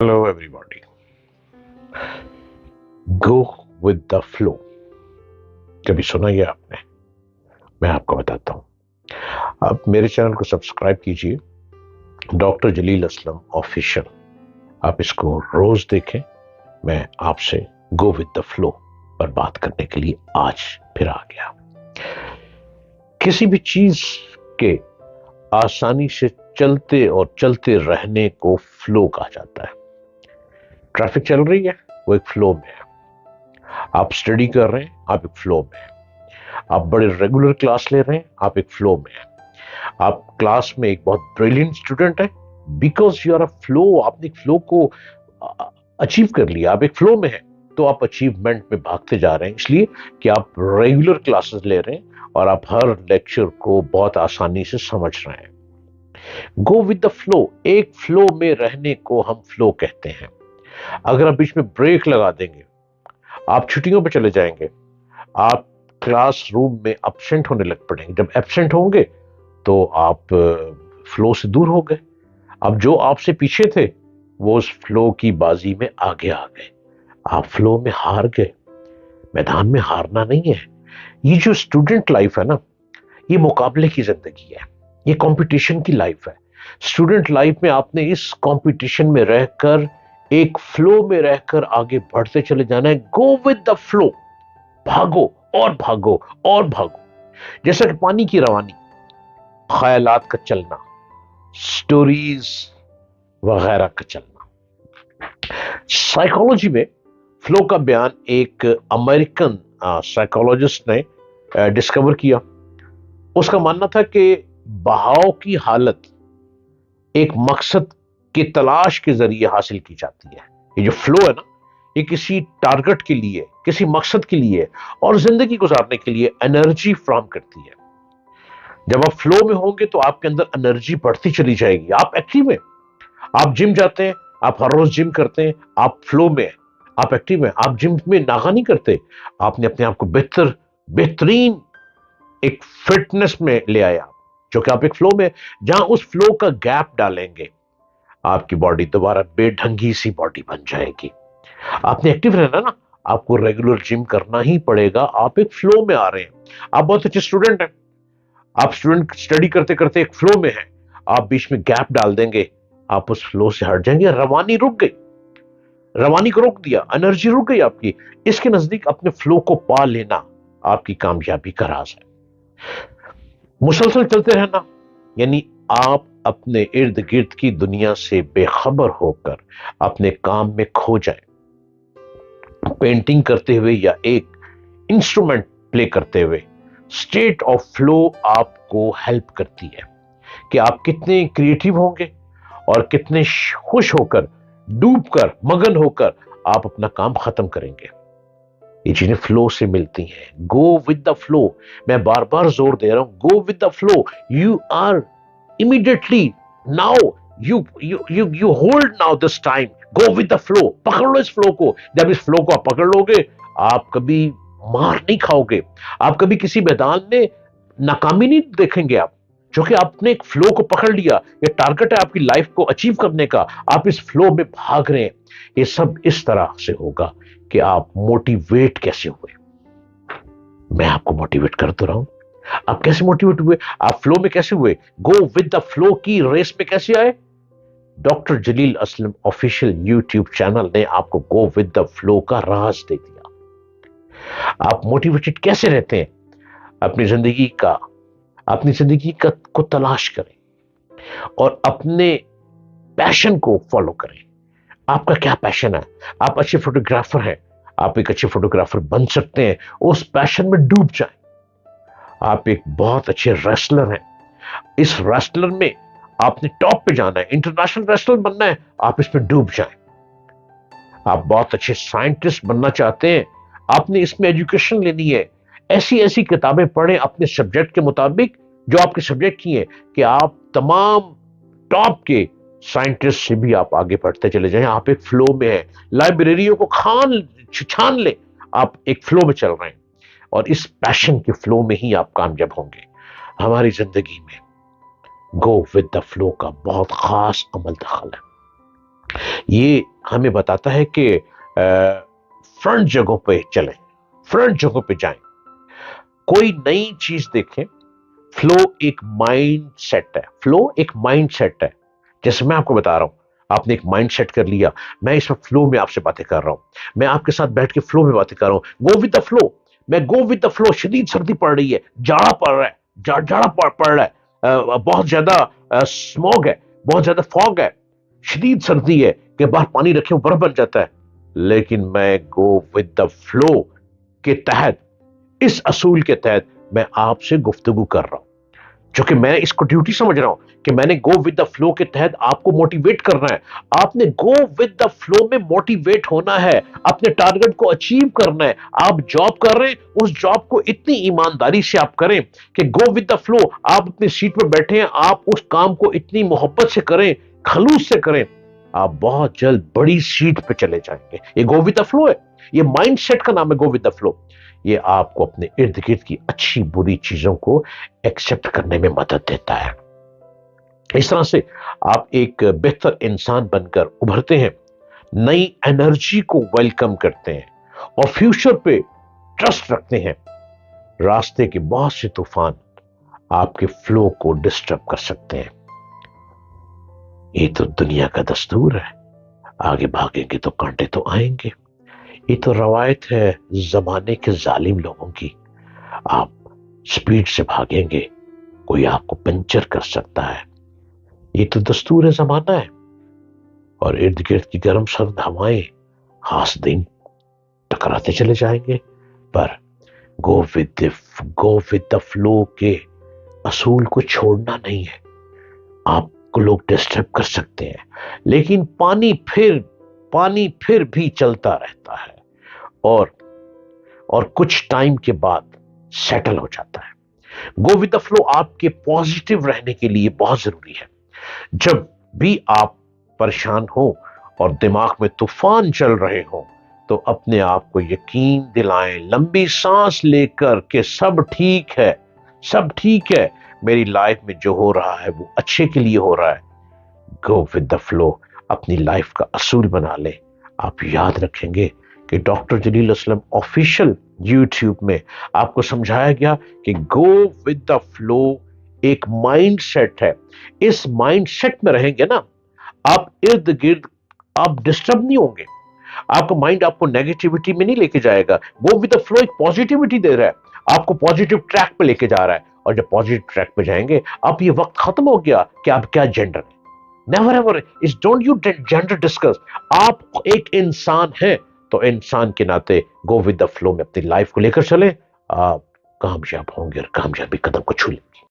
Hello everybody. Go with the flow. कभी सुना ये आपने? मैं आपको बताता हूँ। आप मेरे चैनल को सब्सक्राइब कीजिए, डॉक्टर जलील असलम ऑफिशियल। आप इसको रोज देखें। मैं आपसे गो विद द फ्लो पर बात करने के लिए आज फिर आ गया। किसी भी चीज के आसानी से चलते और चलते रहने को फ्लो कहा जाता है। ट्रैफिक चल रही है, वो एक फ्लो में है। आप स्टडी कर रहे हैं, आप एक फ्लो में हैं। आप बड़े रेगुलर क्लास ले रहे हैं, आप एक फ्लो में हैं। आप क्लास में एक बहुत ब्रिलियंट स्टूडेंट है, because you are a flow. आपने फ्लो को अचीव कर लिया, आप एक फ्लो में हैं, तो आप अचीवमेंट में भागते जा रहे हैं, इसलिए कि आप रेगुलर क्लासेस ले रहे हैं और आप हर लेक्चर को बहुत आसानी से समझ रहे हैं। गो विद द फ्लो, एक फ्लो में रहने को हम फ्लो कहते हैं। अगर आप बीच में ब्रेक लगा देंगे, आप छुट्टियों पे चले जाएंगे, आप क्लास रूम में एब्सेंट होने लग पड़ेंगे। जब एब्सेंट होंगे तो आप फ्लो से दूर हो गए। अब जो आपसे पीछे थे वो उस फ्लो की बाजी में आगे आ गए, आप फ्लो में हार गए। मैदान में हारना नहीं है। ये जो स्टूडेंट लाइफ है ना, ये मुकाबले की जिंदगी है, ये कंपटीशन की लाइफ है। स्टूडेंट लाइफ में आपने इस कंपटीशन में रहकर, एक फ्लो में रहकर आगे बढ़ते चले जाना है। गो विद द फ्लो, भागो और भागो और भागो। जैसा कि पानी की रवानी, ख्यालात का चलना, स्टोरीज वगैरह का चलना। साइकोलॉजी में फ्लो का बयान एक अमेरिकन साइकोलॉजिस्ट ने डिस्कवर किया। उसका मानना था कि बहाव की हालत एक मकसद की तलाश के जरिए हासिल की जाती है। ये जो फ्लो है ना, ये किसी टारगेट के लिए, किसी मकसद के लिए और जिंदगी गुजारने के लिए एनर्जी फ्राहम करती है। जब आप फ्लो में होंगे तो आपके अंदर एनर्जी बढ़ती चली जाएगी। आप एक्टिव हैं, आप जिम जाते हैं, आप हर रोज जिम करते हैं, आप फ्लो में हैं, आप एक्टिव हैं। आप जिम में नागा नहीं करते, आपने अपने आप को बेहतरीन एक फिटनेस में ले आया, जो कि आप एक फ्लो में। जहां उस फ्लो का गैप डालेंगे, आपकी बॉडी दोबारा बेढंगी सी बॉडी बन जाएगी। आपने एक्टिव रहना ना, आपको रेगुलर जिम करना ही पड़ेगा। आप एक फ्लो में आ रहे हैं। आप बहुत अच्छे स्टूडेंट हैं, आप स्टूडेंट स्टडी करते करते एक फ्लो में हैं, आप बीच में गैप डाल देंगे, आप उस फ्लो से हट जाएंगे। रवानी रुक गई, रवानी को रोक दिया, एनर्जी रुक गई आपकी। इसके नजदीक अपने फ्लो को पा लेना आपकी कामयाबी का राज है। मुसलसल चलते रहना यानी आप अपने इर्द गिर्द की दुनिया से बेखबर होकर अपने काम में खो जाए। पेंटिंग करते हुए या एक इंस्ट्रूमेंट प्ले करते हुए स्टेट ऑफ फ्लो आपको हेल्प करती है कि आप कितने क्रिएटिव होंगे और कितने खुश होकर, डूबकर, मगन होकर आप अपना काम खत्म करेंगे। ये चीजें फ्लो से मिलती हैं। गो विद द फ्लो, मैं बार बार जोर दे रहा हूं, go with the flow. You are immediately now, you hold now this time, go with the flow. पकड़ लो इस फ्लो को। जब इस फ्लो को आप पकड़ लोगे, आप कभी मार नहीं खाओगे, आप कभी किसी मैदान में नाकामी नहीं देखेंगे। आप जो कि आपने एक फ्लो को पकड़ लिया, ये टारगेट है आपकी लाइफ को अचीव करने का, आप इस फ्लो में भाग रहे हैं। ये सब इस तरह से होगा कि आप मोटिवेट कैसे हुए। मैं आपको मोटिवेट कर तो रहा हूं। आप कैसे मोटिवेट हुए, आप फ्लो में कैसे हुए, गो विद द फ्लो की रेस में कैसे आए? डॉक्टर जलील असलम ऑफिशियल यूट्यूब चैनल ने आपको गो विद द फ्लो का राज दे दिया। आप मोटिवेटेड कैसे रहते हैं? अपनी जिंदगी का को तलाश करें और अपने पैशन को फॉलो करें। आपका क्या पैशन है? आप अच्छे फोटोग्राफर हैं, आप एक अच्छे फोटोग्राफर बन सकते हैं, उस पैशन में डूब जाएं। आप एक बहुत अच्छे रेसलर हैं, इस रेसलर में आपने टॉप पे जाना है, इंटरनेशनल रेसलर बनना है, आप इसमें डूब जाएं। आप बहुत अच्छे साइंटिस्ट बनना चाहते हैं, आपने इसमें एजुकेशन लेनी है। ऐसी ऐसी किताबें पढ़ें अपने सब्जेक्ट के मुताबिक, जो आपके सब्जेक्ट की है, कि आप तमाम टॉप के साइंटिस्ट से भी आप आगे बढ़ते चले जाएं। आप एक फ्लो में हैं। लाइब्रेरियों को छान ले, आप एक फ्लो में चल रहे हैं और इस पैशन के फ्लो में ही आप कामयाब होंगे। हमारी जिंदगी में गो विद द फ्लो का बहुत खास अमल दखल है। یہ ہمیں بتاتا ہے کہ فرنٹ جگہوں پہ چلیں، فرنٹ جگہوں پہ جائیں، کوئی نئی چیز دیکھیں۔ فلو ایک مائنڈ سیٹ ہے، فلو ایک مائنڈ سیٹ ہے۔ جیسے میں آپ کو بتا رہا ہوں، آپ نے ایک مائنڈ سیٹ کر لیا، میں اس وقت فلو میں آپ سے باتیں کر رہا ہوں، میں آپ کے ساتھ بیٹھ کے فلو میں باتیں کر رہا ہوں، گو ود دا فلو، میں گو ود دا فلو۔ شدید سردی پڑ رہی ہے، جاڑا پڑ رہا ہے، جاڑا پڑ رہا ہے، بہت زیادہ اسموگ ہے، بہت زیادہ فوگ ہے، شدید سردی ہے کہ باہر پانی رکھے وہ برف بن جاتا ہے، لیکن میں گو ود دا فلو کے تحت، اس اصول کے تحت میں آپ سے گفتگو کر رہا ہوں، جو کہ میں اس کو ڈیوٹی سمجھ رہا ہوں کہ میں نے گو ود دا فلو کے تحت آپ کو موٹیویٹ کرنا ہے۔ آپ نے گو ود دا فلو میں موٹیویٹ ہونا ہے، اپنے ٹارگٹ کو اچیو کرنا ہے۔ آپ جاب کر رہے ہیں، اس جاب کو اتنی ایمانداری سے آپ کریں کہ گو ود دا فلو، آپ اپنی سیٹ پہ بیٹھے ہیں، آپ اس کام کو اتنی محبت سے کریں، خلوص سے کریں، آپ بہت جلد بڑی سیٹ پہ چلے جائیں گے۔ یہ گو ود دا فلو ہے، یہ مائنڈ سیٹ کا نام ہے گو ود دا فلو۔ یہ آپ کو اپنے ارد گرد کی اچھی بری چیزوں کو ایکسپٹ کرنے میں مدد دیتا ہے۔ اس طرح سے آپ ایک بہتر انسان بن کر ابھرتے ہیں، نئی انرجی کو ویلکم کرتے ہیں اور فیوچر پہ ٹرسٹ رکھتے ہیں۔ راستے کے بہت سے طوفان آپ کے فلو کو ڈسٹرب کر سکتے ہیں، یہ تو دنیا کا دستور ہے، آگے بھاگیں گے تو کانٹے تو آئیں گے، یہ تو روایت ہے زمانے کے ظالم لوگوں کی۔ آپ سپیڈ سے بھاگیں گے، کوئی آپ کو پنچر کر سکتا ہے، یہ تو دستور ہے زمانہ ہے، اور ارد گرد کی گرم سرد ہوائیں خاص دن ٹکراتے چلے جائیں گے۔ پر گو ود دا فلو کے اصول کو چھوڑنا نہیں ہے۔ آپ کو لوگ ڈسٹرب کر سکتے ہیں، لیکن پانی پھر بھی چلتا رہتا ہے، اور کچھ ٹائم کے بعد سیٹل ہو جاتا ہے۔ گو ود دا فلو آپ کے پازیٹیو رہنے کے لیے بہت ضروری ہے۔ جب بھی آپ پریشان ہو اور دماغ میں طوفان چل رہے ہوں تو اپنے آپ کو یقین دلائیں، لمبی سانس لے کر، کہ سب ٹھیک ہے، سب ٹھیک ہے، میری لائف میں جو ہو رہا ہے وہ اچھے کے لیے ہو رہا ہے۔ گو ود دا فلو اپنی لائف کا اصول بنا لیں۔ آپ یاد رکھیں گے کہ ڈاکٹر جلیل اسلم آفیشل یوٹیوب میں آپ کو سمجھایا گیا کہ گو ود دا فلو ایک مائنڈ سیٹ ہے۔ اس مائنڈ سیٹ میں رہیں گے نا، آپ ارد گرد آپ ڈسٹرب نہیں ہوں گے، آپ کا مائنڈ آپ کو نیگیٹیوٹی میں نہیں لے کے جائے گا۔ گو ود دا فلو ایک پازیٹیوٹی دے رہا ہے، آپ کو پازیٹیو ٹریک پہ لے کے جا رہا ہے، اور جب پازیٹیو ٹریک پہ جائیں گے، اب یہ وقت ختم ہو گیا کہ آپ کیا جینڈر ہے۔ Never ever is don't you gender discuss. آپ ایک انسان ہیں تو انسان کے ناطے گو ود دا فلو میں اپنی لائف کو لے کر چلیں، آپ کامیاب ہوں گے اور کامیابی قدم کو چھو لیں گے۔